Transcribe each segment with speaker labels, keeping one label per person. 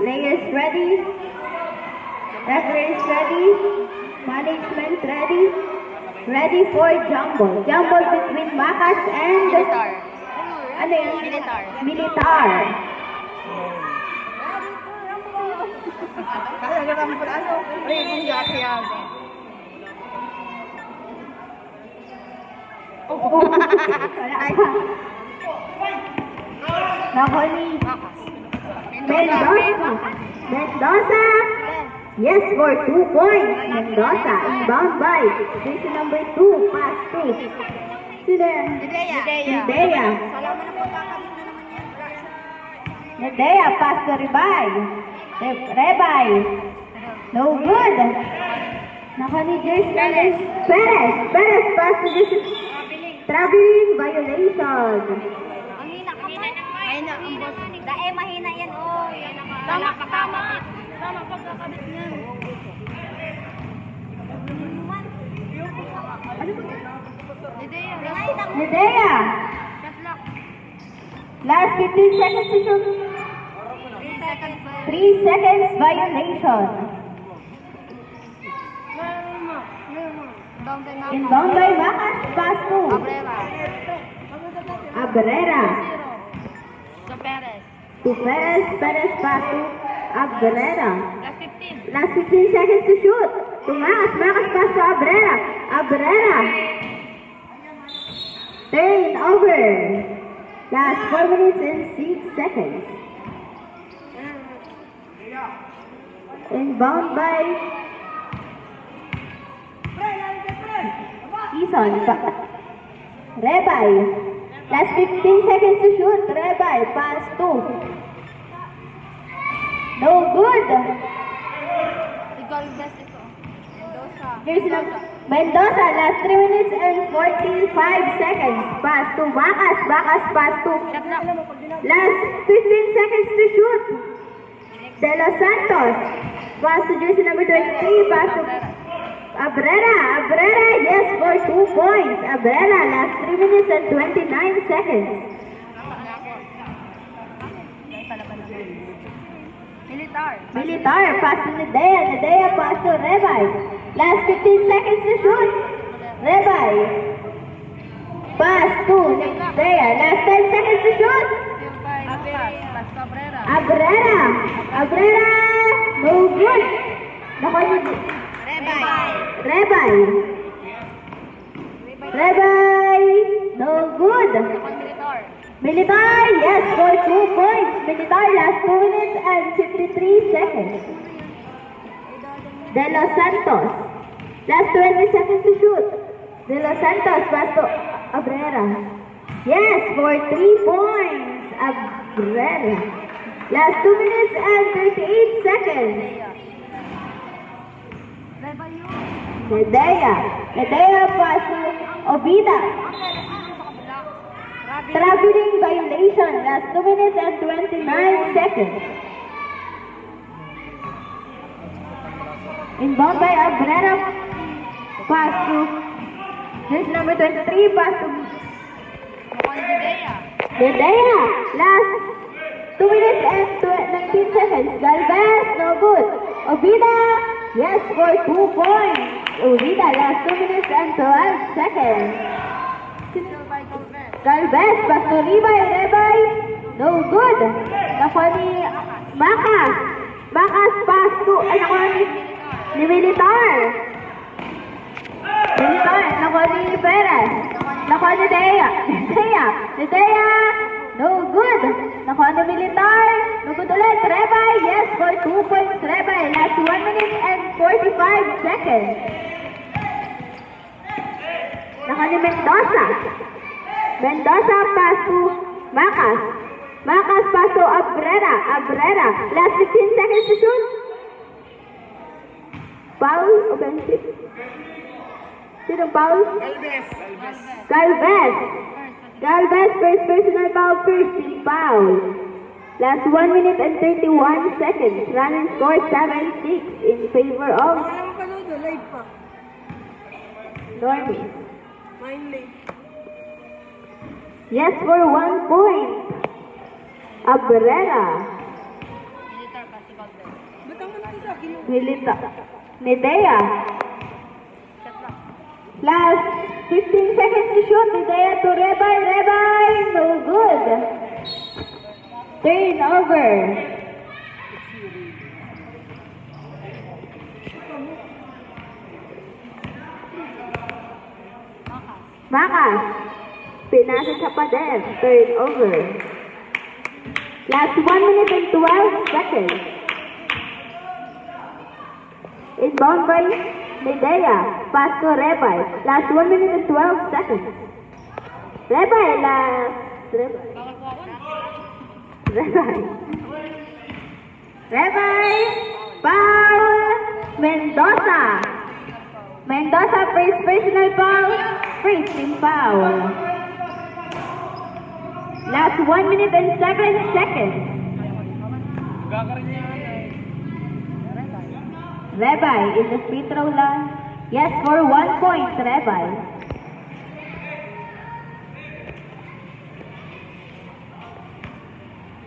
Speaker 1: Players ready? Referees ready? Management ready? Ready for jumble. Jumble between Makas and Militar. Nahuli. Mendoza. Yes, for 2 points. Mendoza, inbound by station number 2, pass to Nedea, pass to Rebay. No good. Nakani Jason Perez, pass to Jason. Traveling violation.
Speaker 2: Mahina yan, oh. Tama pagkakabit niyan.
Speaker 1: Nedea. Last 15 seconds to shoot. 3 seconds violation. Inbound by Makas, pass to Abrera. To Perez, pass to Abrera. Last 15 seconds to shoot. To Makas, pass to Abrera. Turn over. Last 4 minutes and 6 seconds. Inbound by Ison. Rebay. Last 15 seconds to shoot. Rebay, pass to. No good. Mendoza, last 3 minutes and 45 seconds. Pass to Makas, pass to. Last 15 seconds to shoot. De Los Santos. Pass to jersey number 23, pass to Abrera, yes, for 2 points. Abrera, last 3 minutes and 29 seconds. Militar, pass to Nedea, pass to Rebay. Last 15 seconds to shoot. Rebay. Pass to Nedea. Last 10 seconds to shoot. Abrera. No good. Rebay. No good. Militar, yes, for 2 points. Militar, last 2 minutes and 53 seconds. De Los Santos. Last 20 seconds to shoot. De Los Santos, pass to Abrera. Yes, for 3 points. Abrera. Last 2 minutes and 38 seconds. Nedea, pass to Obida. Traveling violation. Last 2 minutes and 29 seconds. Inbound by Abrera. Pass to jersey number 23. Pass to Nedea. Last 2 minutes and 19 seconds. Galvez, no good. Obida, yes, for 2 points. Obida, last 2 minutes and 12 seconds. Galvez, pass to Rebay, no good. Nakoni Makas, pass to ni Militar, nakoni Perez, nakoni Nedea, no good. Nakoni Militar, no good ulit. Rebay, yes, for 2 points. Rebay, last 1 minute and 45 seconds. Nakoni Mendoza, pass to Makas, pass to Abrera, last 15 seconds to shoot. Foul, offensive. Sino foul? Galvez, first personal foul, first team foul. Last 1 minute and 31 seconds. Running score 7-6 in favor of Normie. Yes, for 1 point. Abrera. Nedea. Last 15 seconds to shoot. Nedea to Rebay. Rebay, no good. Turnover. Macas. Pinasa sa pader. Turnover. Last 1 minute and 12 seconds. Inbound by Nedea. Pass to Rebay. Last 1 minute and 12 seconds. Rebay, Rebay. Foul. Mendoza. Mendoza, first personal foul. First team foul. Last 1 minute and 7 seconds. Rebay in the free throw line. Yes, for 1 point, Rebay.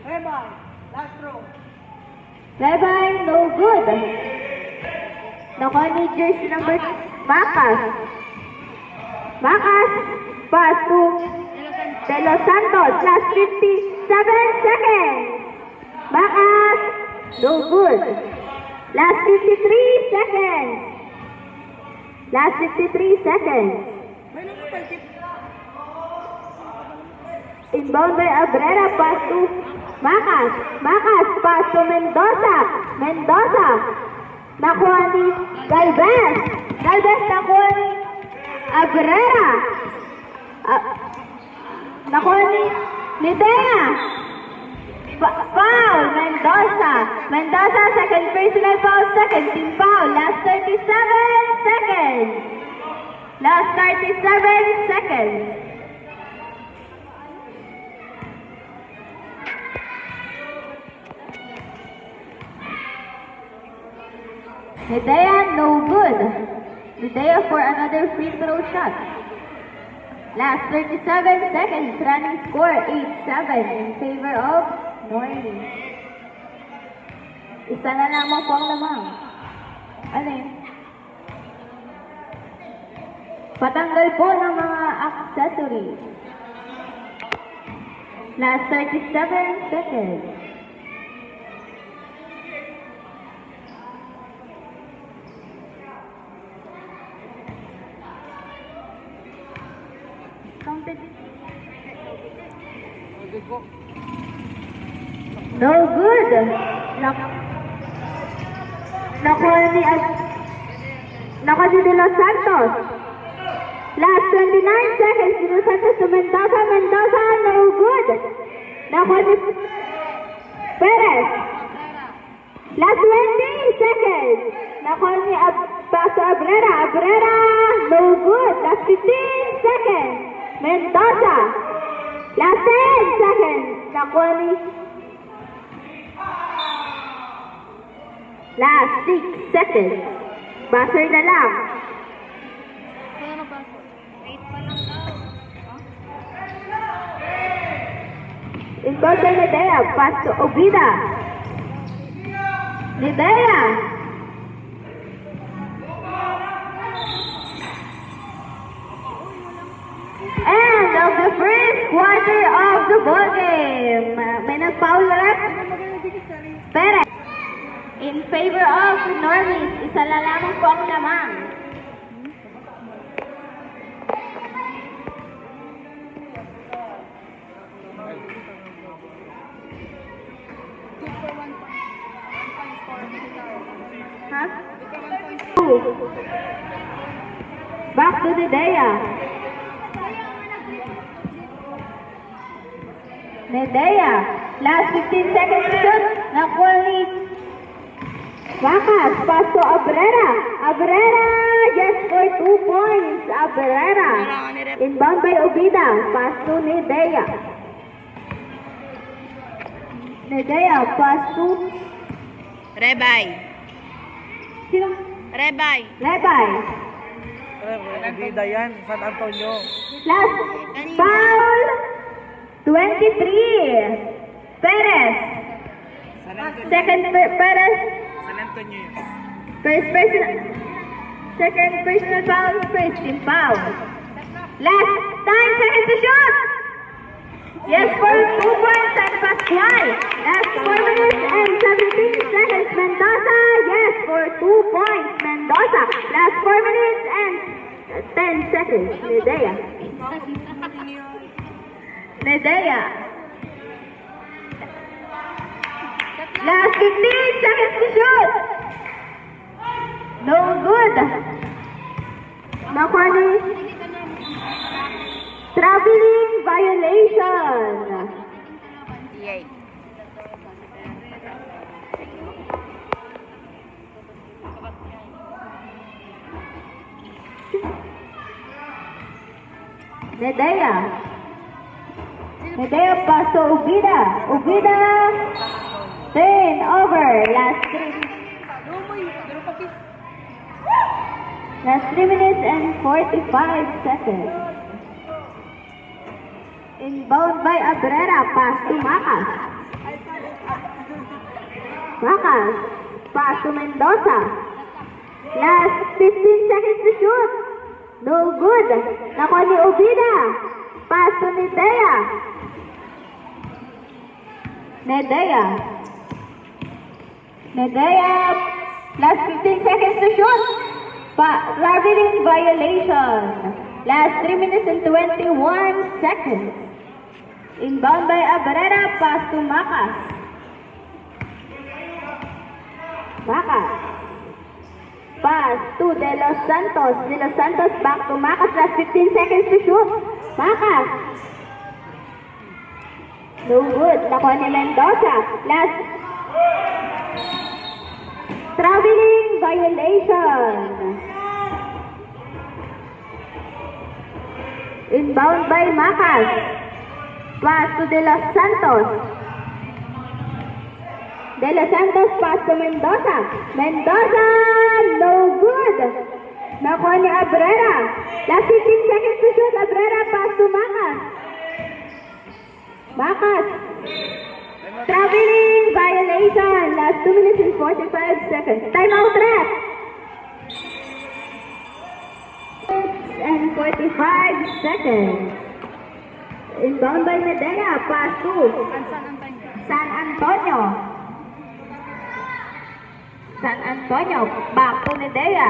Speaker 3: Rebay, last throw.
Speaker 1: Rebay, no good. Nakuha ni jersey number Macas. Macas, pass to De Los Santos. Last 57 seconds. Macas, no good. Last 53 seconds. Last 53 seconds. Inbound by Abrera, pass to Macas. Macas, pass to Mendoza. Mendoza. Nakuha ni Galvez. Galvez nakuha ni Abrera. Nakuha ni Nedea. Foul, Mendoza. Mendoza, second personal foul, second team foul. Last 37 seconds. Last 37 seconds. Nedea, no good. Nedea for another free throw shot. Last 37 seconds, running score 8-7 in favor of Norley. Isa na lamang po ang lamang. Ano yun? Patanggal po ng mga accessories. Last 37 seconds. Counted. No good. Nakuha ni De Los Santos. Last 29 seconds. De Los Santos to Mendoza. Mendoza, no good. Nakuha ni Perez. Last 20 seconds. Nakuha ni Paso Abrera. Abrera, no good. Last 15 seconds. Mendoza. Last 10 seconds. Nakuha ni last 6 seconds. Buzzer na lang. Inbound by Nedea. Pass to Obida. Nedea. End of the first quarter of the ball game. May nag-foul rep. Perez. In favor of Normis, isa na lamang po ang lamang. Huh? Back to Nedea. Nedea. Last 15 seconds to shoot. Nakuha ni Macas. Pass to Abrera. Abrera. Yes, for 2 points. Abrera. Inbound by Obida. Pass to Nedea. Nedea. Pass to
Speaker 2: Rebay.
Speaker 1: Sino?
Speaker 2: Rebay.
Speaker 1: Rebay.
Speaker 3: Obida yan, San Antonio.
Speaker 1: Last foul. 23. Perez. Second Perez.
Speaker 3: San Antonio yun.
Speaker 1: Second personal foul, first team foul. Last 9 seconds to shoot. Yes, for 2 points, San Pascual. Last 4 minutes and 17 seconds, Mendoza. Yes, for 2 points, Mendoza. Last 4 minutes and 10 seconds, Medea. Medea. Last 15 seconds to shoot. No good. Nakuha ni traveling violation.
Speaker 2: Yay. Medea pass to Ubida. Ubida. Turn over. Last 3 minutes and 45 seconds. Inbound by Abrera. Pass to Macas. Macas. Pass to Mendoza. Last 15 seconds to shoot. No good. Nakuha ni Ubida. Pass to Medea. Medea. Last 15 seconds to shoot. Traveling violation. Last 3 minutes and 21 seconds. Inbound by Abrera. Pass to Macas. Macas. Pass to De Los Santos. De Los Santos back to Macas. Last 15 seconds to shoot. Macas. No good. Nakuha ni Mendoza. Last traveling violation. Inbound by Macas. Pass to De Los Santos. De Los Santos pass to Mendoza. Mendoza, no good. Nakuha ni Abrera. Last 15 seconds to shoot. Abrera pass to Macas. Macas. Traveling violation. Last 2 minutes and 45 seconds. Timeout ref. And 45 seconds. Inbound by Medea. Pass to San Antonio. San Antonio. Back to Medea.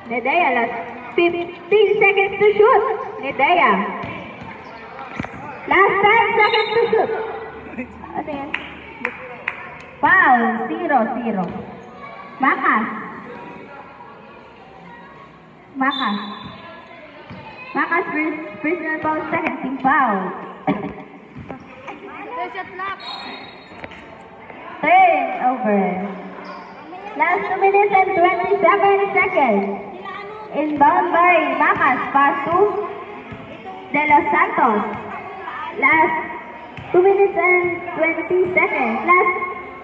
Speaker 2: Medea. Last 15 seconds to shoot. Medea. Last 10 seconds to shoot. Ano yan? Foul. 0-0. Macas. Macas personal foul, second team foul. Turn over. Last 2 minutes and 27 seconds. Inbound by Macas. Pass to De Los Santos. Last 2 minutes and 20 seconds. Last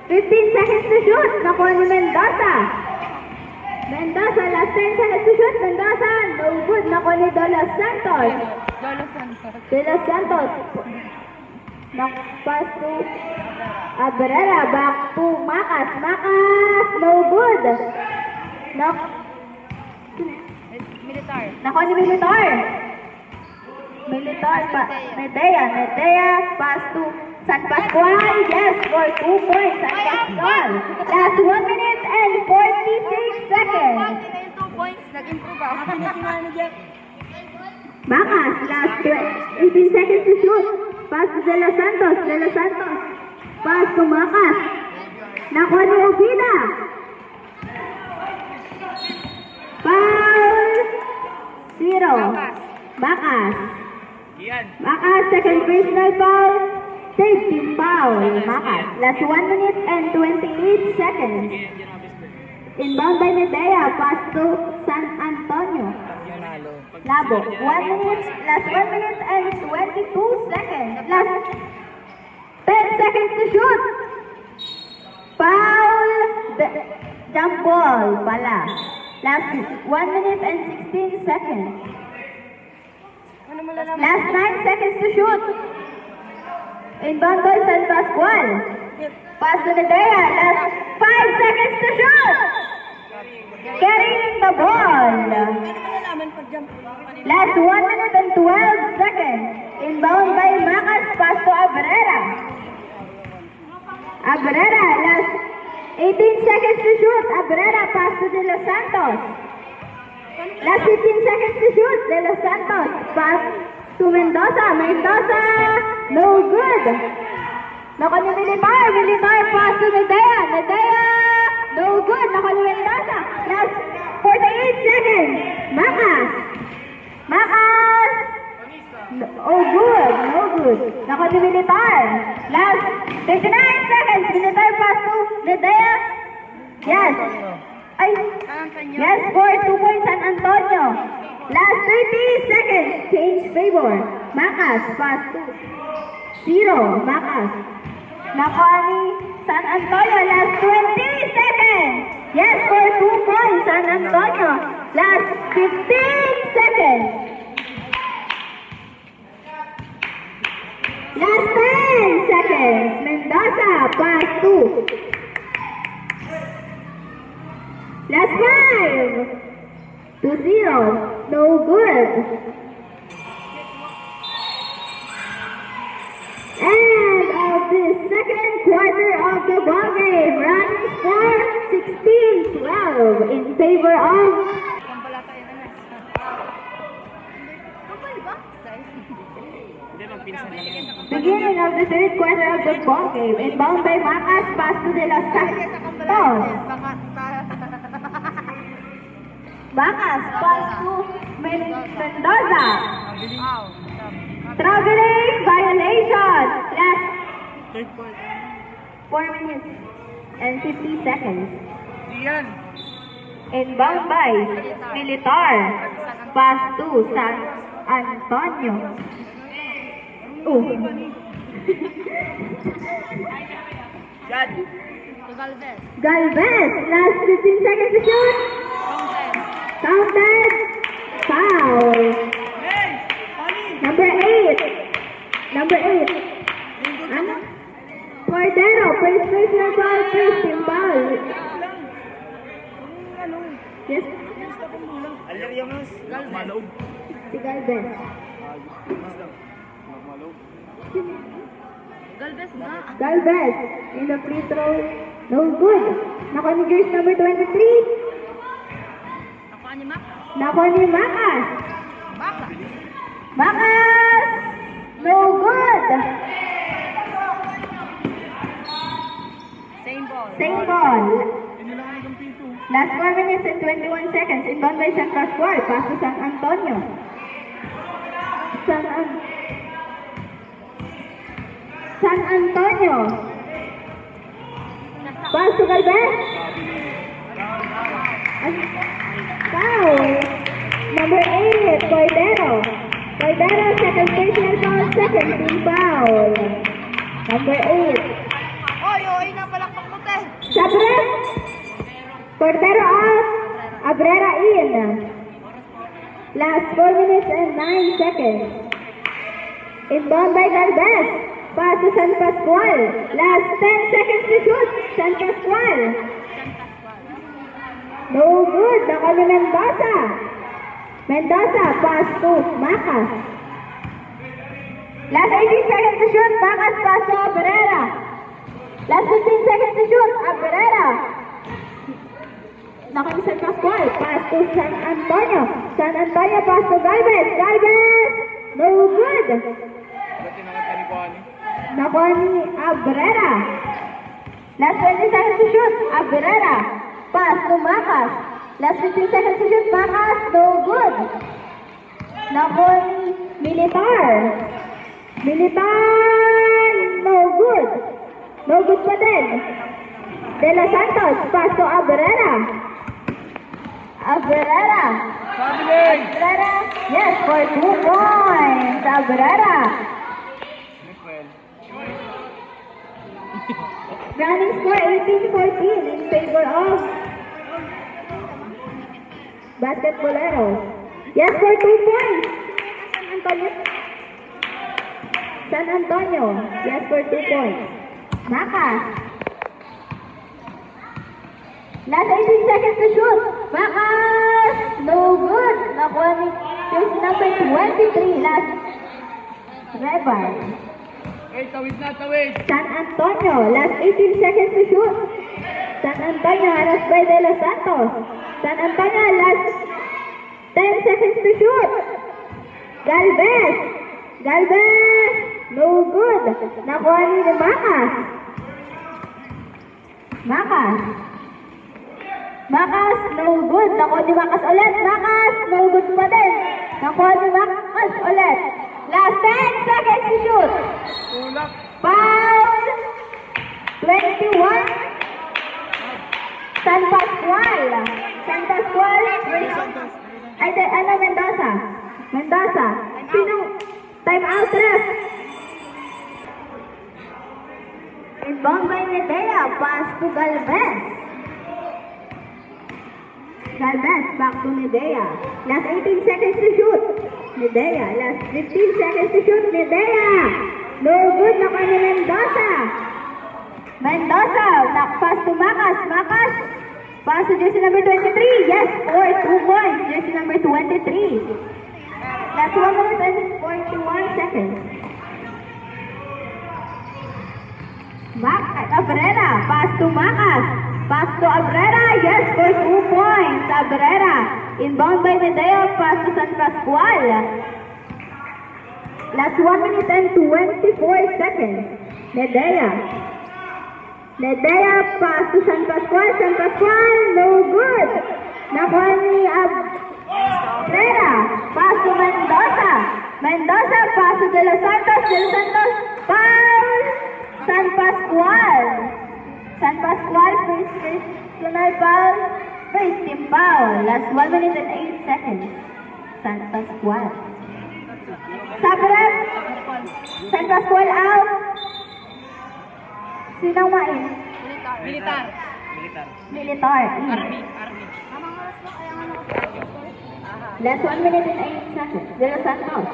Speaker 2: 15 seconds to shoot. Nakuha ni Mendoza. Mendoza, last 10 seconds to shoot. Mendoza, no good. Nakuha ni De Los Santos. De Los Santos. Pass to Abrera. Back to Macas. Macas, no good. Militar.
Speaker 1: Nakuha ni Militar. Medea, pass to San Pascual. Yes, for 2 points, San Pascual. Last 1 minute and 46 seconds.
Speaker 2: Nag-improve ako.
Speaker 1: Macas, last 18 seconds to shoot. Pass to De Los Santos. De Los Santos. Pass to Macas. Nakuha ni Ubida. Foul. 0. Macas. Macas, second personal foul. Third team foul. Macas. Last 1 minute and 28 seconds. Inbound by Medea. Pass to San Antonio. Labo. 1 minute. Last 1 minute and 22 seconds. Last 10 seconds to shoot. Foul. Jump ball pala. Last 1 minute and 16 seconds. Last 9 seconds to shoot.
Speaker 2: Inbound by San Pascual. Pass to Nedea. Last 5 seconds to shoot. Carrying the ball. Last 1 minute and 12 seconds. Inbound by Macas. Pass to Abrera. Abrera. Last 18 seconds to shoot. Abrera. Pass to De Los Santos. Last 15 seconds to shoot. De Los Santos. Pass to Mendoza. Mendoza. No good. Nako ni Militar. Militar. Pass to Nedea. Nedea. No good. Nako ni Mendoza. Last 48 seconds. Macas. Macas. Oh, good. No good. Nako ni Militar. Last 59 seconds. Militar pass to Nedea. Yes. Ay. Yes, for 2 points San Antonio. Last 30 seconds. Change favor. Macas pass to 0. Macas. Nako ni San Antonio. Last 20 seconds. Yes, for 2 points San Antonio. Last 15 seconds. Last 10 seconds. Mendoza pass to. Last 5 to 0. No good. End of the second quarter of the ball game. Running score 16-12 in favor of beginning of the third quarter of the ball game. Inbound by Macas. Pass to De Los Santos. Macas. Pass to Mendoza. Traveling violation. Last 4 minutes and 50 seconds. Inbound by Militar. Pass to San Antonio. Oh. Galvez. Last 15 seconds to shoot. Counted. Foul. Number 8. Number 8. Ano? Cordero. First personal foul. First team foul. Yes. Si Galvez. Galvez in the free throw. No good. Nako ni jersey number 23. Nako ni Macas. Macas. No good. Same ball. Last 4 minutes and 21 seconds. Inbound by San Pascual. Pass to San Antonio. San Antonio. Pass to Galvez. Foul. Number 8, Cordero. Cordero, second personal foul, second team foul. Number 8. Sabre. Cordero out. Abrera in. Last 4 minutes and 9 seconds. Inbound by Galvez. Pass to San Pascual. Last 10 seconds to shoot. San Pascual. No good. Nako ni Mendoza. Mendoza. Pass to Macas. Last 18 seconds to shoot. Macas pass to Abrera. Last 15 seconds to shoot. Abrera. Nako ni San Pascual. Pass to San Antonio. San Antonio pass to Galvez. Galvez. No good. Nako ni Abrera. Last 20 seconds to shoot. Abrera. Pass to Macas. Last 15 seconds to shoot. Macas. No good. Nako ni Militar. Militar. No good. No good pa din. De Los Santos. Pass to Abrera. Abrera. Abrera. Yes, for 2 points. Abrera. Running score 18-14 in favor of Basketballeros. Yes, for 2 points. San Antonio.
Speaker 1: San Antonio. Yes for 2 points. Macas. Last 18 seconds to shoot. Macas. No good. Nakuha ni jersey number 23. Last. Rebay.
Speaker 3: Tawid na, tawid.
Speaker 1: San Antonio. Last 18 seconds to shoot. San Antonio. Haras by De Los Santos. San Antonio. Last 10 seconds to shoot. Galvez. Galvez. No good. Nakuha ni Macas. Macas. Macas. No good. Nakuha ni Macas ulit. Macas. No good pa din. Nakuha ni Macas ulit. Last 10 seconds to shoot.
Speaker 3: Tulak.
Speaker 1: Foul. 21. San Pascual. San Pascual. Ay, ano, Mendoza. Mendoza. Sino? Time out, ref. Inbound by Medea. Pass to Galvez. Galvez back to Medea. Last 18 seconds to shoot. Medea. Last 15 seconds to shoot. Medea. No good. Nakuha ni Mendoza. Mendoza. Pass to Macas. Macas. Pass to jersey number 23. Yes, for 2 points. Jersey number 23. Last 1 minute and 41 seconds. Abrera. Pass to Macas. Pass to Abrera. Yes, for 2 points. Abrera. Inbound by Medea. Pass to San Pascual. Last 1 minute and 24 seconds. Medea. Medea. Pass to San Pascual. San Pascual. No good. Nakuha ni Abrera. Pass to Mendoza. Mendoza. Pass to De Los Santos. De Los Santos. Foul. San Pascual. San Pascual, first personal foul, first team foul. Last 1 minute and 8 seconds. San Pascual. Sabrem. San Pascual out. Sinong main?
Speaker 3: Militar.
Speaker 1: Militar.
Speaker 3: Army.
Speaker 1: Last 1 minute and 8 seconds. De Los Santos.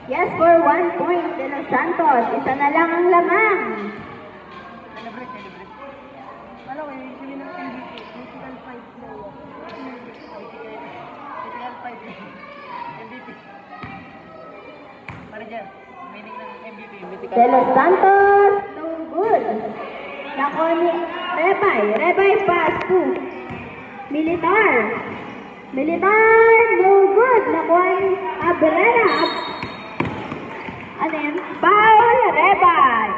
Speaker 1: Yes, for 1 point. De Los Santos. Isa na lang ang lamang. De Los Santos, no good. Nakuha ni Rebay. Rebay pass to Militar. Militar, no good. Nakuha ni Abrera. Ano yan? Foul, Rebay.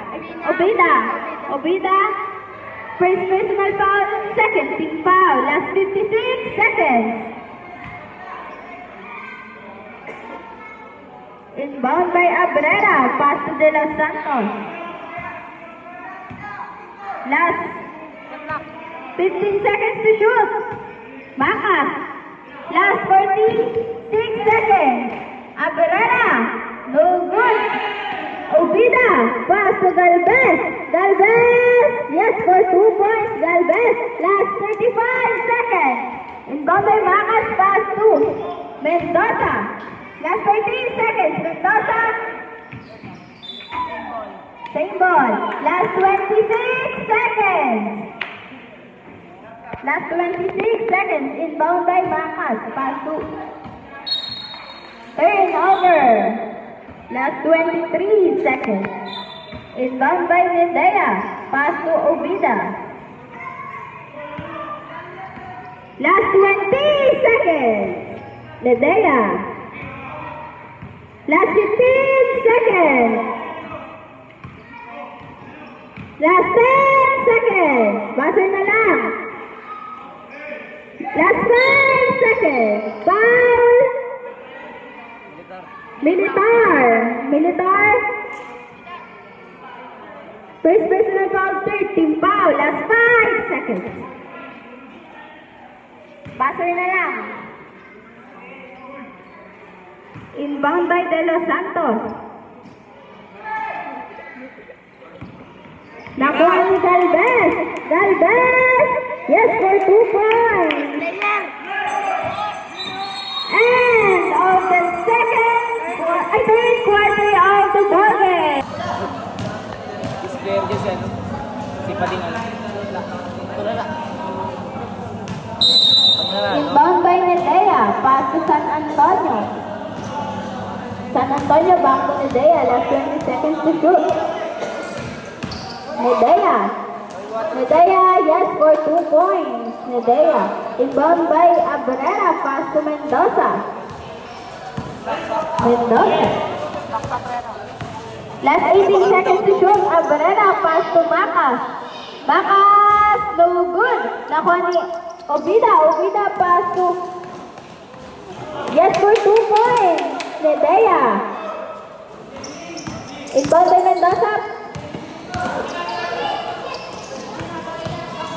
Speaker 1: Obida. First personal foul, second team foul. Last 56 seconds. Inbound by Abrera. Pass to De Los Santos. Last 15 seconds to shoot. Macas. Last 46 seconds. Abrera. No good. Obida. Pass to Galvez. Galvez. Yes, for 2 points. Galvez. Last 35 seconds. Inbound by Macas. Pass to Mendoza. Last 13 seconds. Mendoza. Same ball. Last 26 seconds. Last 26 seconds. Inbound by Macas. Pass to. Turnover. Last 23 seconds. Inbound by Medea. Pass to Obida. Last 20 seconds. Medea. Last 15 seconds. Last 10 seconds. Buzzer na lang. Last 5 seconds. Foul. Militar. First personal foul, third team foul. Last 5 seconds. Buzzer na lang. Inbound by De Los Santos. Nakuha ni Galvez. Galvez! Yes, for 2 points. End of the third quarter
Speaker 4: si ano? Si Pading ano? Tulala.
Speaker 1: Inbound by Nedea, pass to San Antonio. San Antonio back to Nedea, last 20 seconds to shoot. Nedea, yes, for 2 points. Nedea, inbound by Abrera, pass to Mendoza. Last 18 seconds to shoot. Abrera, pass to Macas. Macas, no good. Nakuha ni Obida, pass to... Yes, for 2 points. Nedea. Inbound by Mendoza.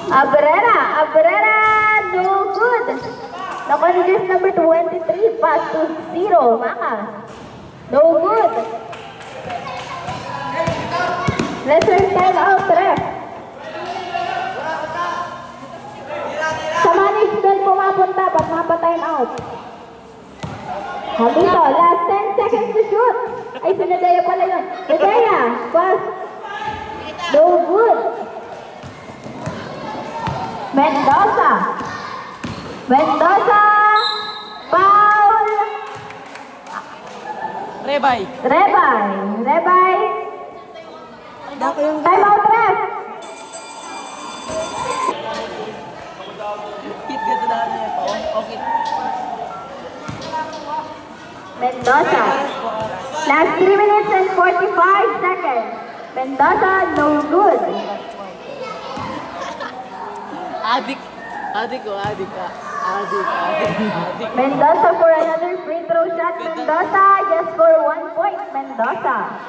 Speaker 1: Abrera, no good. Nakuha ni just number 23, pass to 0. Macas. No good. Return time out, ref. Sa management pumapunta, ba't mapa-time out? Hamito, last 10 seconds to shoot. Ay, si Nedea pala yun. Nedea, pass. No good. Mendoza, foul.
Speaker 4: Rebay. Time
Speaker 1: out, ref.
Speaker 4: Kit ka na niya pa. Okay.
Speaker 1: Mendoza. Last 3 minutes and 45 seconds. Mendoza, no good.
Speaker 4: Adik ka.
Speaker 1: Mendoza for another free throw shot. Mendoza, just for 1 point. Mendoza.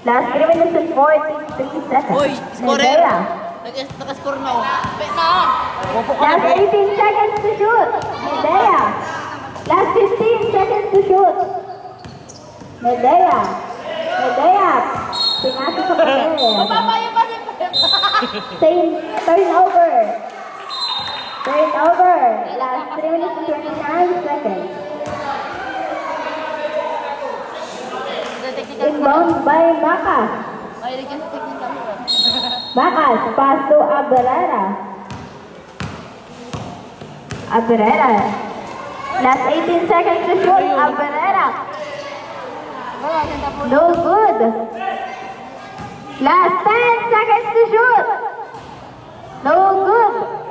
Speaker 1: Last 3 minutes and 43 seconds.
Speaker 4: Hoy, scorer.
Speaker 1: Nedea.
Speaker 4: Naka-score na ako.
Speaker 1: Last 18 seconds to shoot. Nedea. Last 15 seconds to shoot. Nedea. Pinasok sa papel. Turnover. Last 3 minutes and 29 seconds. Inbound by Macas. Pass to Abrera. Last 18 seconds to shoot. Abrera. No good. Last 10 seconds to shoot. No good.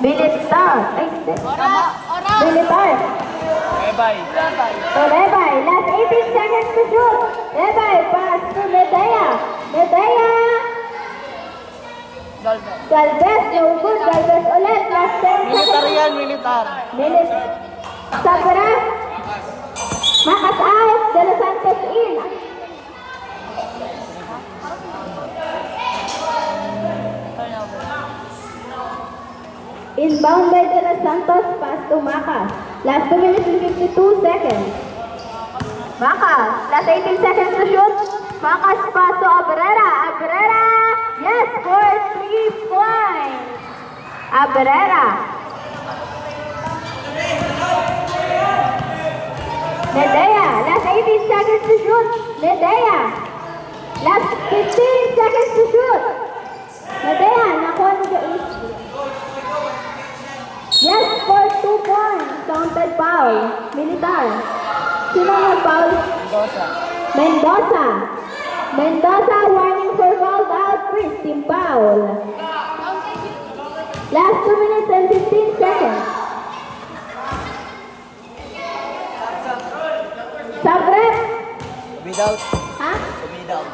Speaker 1: Militar. Rebay. Last 18 seconds to shoot. Rebay, pass to Nedea. Galvez, no good. Galvez ulit. Last 10 seconds.
Speaker 4: Militar.
Speaker 1: Sabra. Macas out. De Los Santos in. Inbound by De Los Santos, pass to Macas. Last 2 minutes and 52 seconds. Macas, last 18 seconds to shoot. Macas, pass to Abrera. Yes, for 3 points. Abrera. Nedea, last 18 seconds to shoot. Nedea. Last 15 seconds to shoot. Nedea, nakuha mo the ace. Yes, for 2 points. Counted foul. Militar. Sino mag-foul? Mendoza, warning for fouled out. Chris, team foul. Last 2 minutes and 15 seconds. Sabrep.
Speaker 4: Without.
Speaker 1: Ha?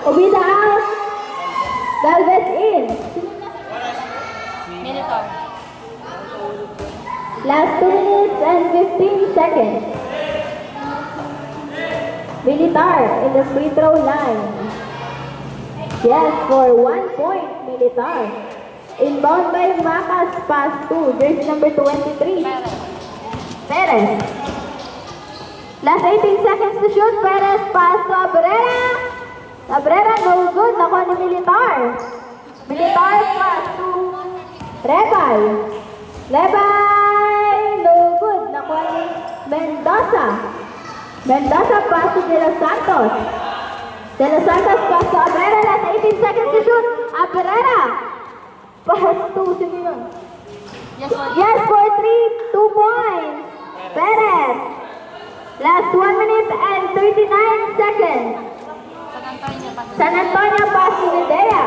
Speaker 1: Obida out. Galvez in.
Speaker 2: Militar.
Speaker 1: Last 2 minutes and 15 seconds. Militar in the free throw line. Yes, for 1 point, Militar. Inbound by Macas, pass to jersey number 23. Perez. Last 18 seconds to shoot. Perez, pass to Abrera, no good. Nakuha ni Militar. Militar, pass to Rebay, no good. Nakuha ni Mendoza, pass to De Los Santos, pass to Abrera. Last 18 seconds to shoot. Abrera. Pass to, sino yun? Yes, for 3, 2 points. Perez. Last 1 minute and 39 seconds. San Antonio pass to Medea.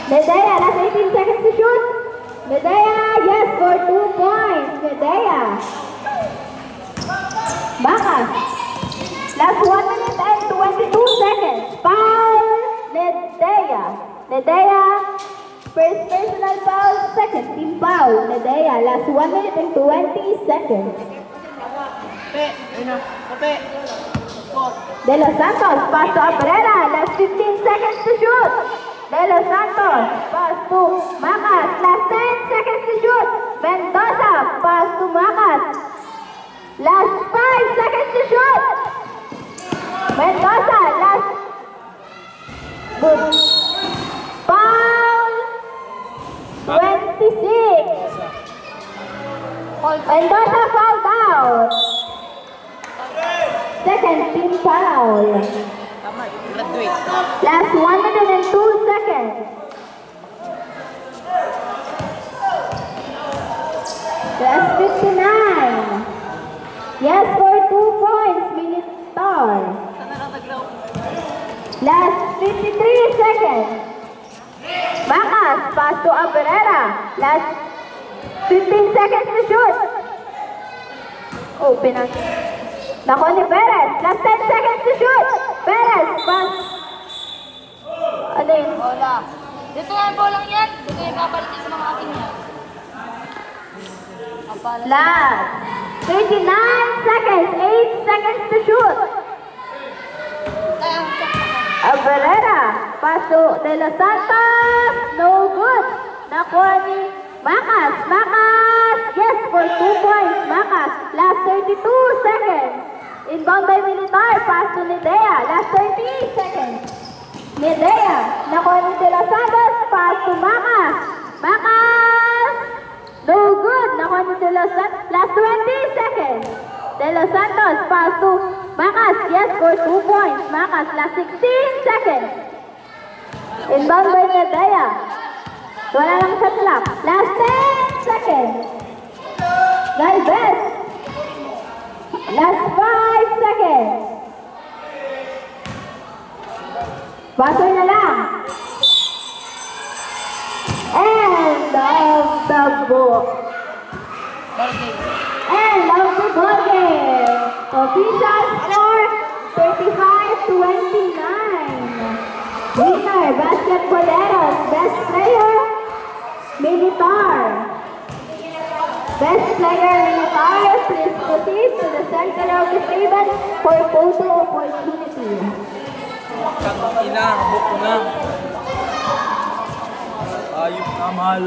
Speaker 1: Medea, last 18 seconds to shoot. Medea, yes, for 2 points. Medea. Bacas. Last 1 minute and 22 seconds. Foul, Medea. Medea, first personal foul, second team foul. Medea, last 1 minute and 20 seconds.
Speaker 3: Kape. Ayun na. Kape. Score.
Speaker 1: De Los Santos, pass to Abrera. Last 15 seconds to shoot. De Los Santos, pass to Macas. Last 10 seconds to shoot. Mendoza, pass to Macas. Last 5 seconds to shoot. Mendoza, last. Good. Foul. 26. Mendoza fouled out. Second team foul.
Speaker 4: Tama, graduate.
Speaker 1: Last 102 seconds. Last 59. Yes, for 2 points, Militar.
Speaker 4: Sana lang naglaw.
Speaker 1: Last 53 seconds. Macas, pass to Abrera. Last 15 seconds to shoot. Oh, pinag... Nako ni Perez. Last 10 seconds to shoot. Perez, pass. Ano yun?
Speaker 2: Bola. Dito nga yung bolang yan. Dito yung papalitin sa mga ating yan.
Speaker 1: Last 39 seconds. 8 seconds to shoot. Abrera. Pass to De Los Santos. No good. Nakuha ni Macas. Macas. Yes, for 2 points. Macas. Last 32 seconds. Inbound by Militar. Pass to Medea. Last 30 seconds. Medea. Nakuha ni De Los Santos. Pass to Macas. Macas. No good. Nakuha ni De Los Santos. Last 20 seconds. De Los Santos. Pass to Macas. Yes, for 2 points. Macas. Last 16 seconds. Inbound by Medea. Wala lang sa clock. Last 10 seconds. Galvez. Last 5 seconds. Basoy na lang. End of the book. End of the ball game. Official score 35-29. Winner, Basketballeros. Best player, Militar. Best player, Militar. Please proceed to the center of the table for photo opportunity.
Speaker 4: Ina, book ko na. Ayup na, mahal.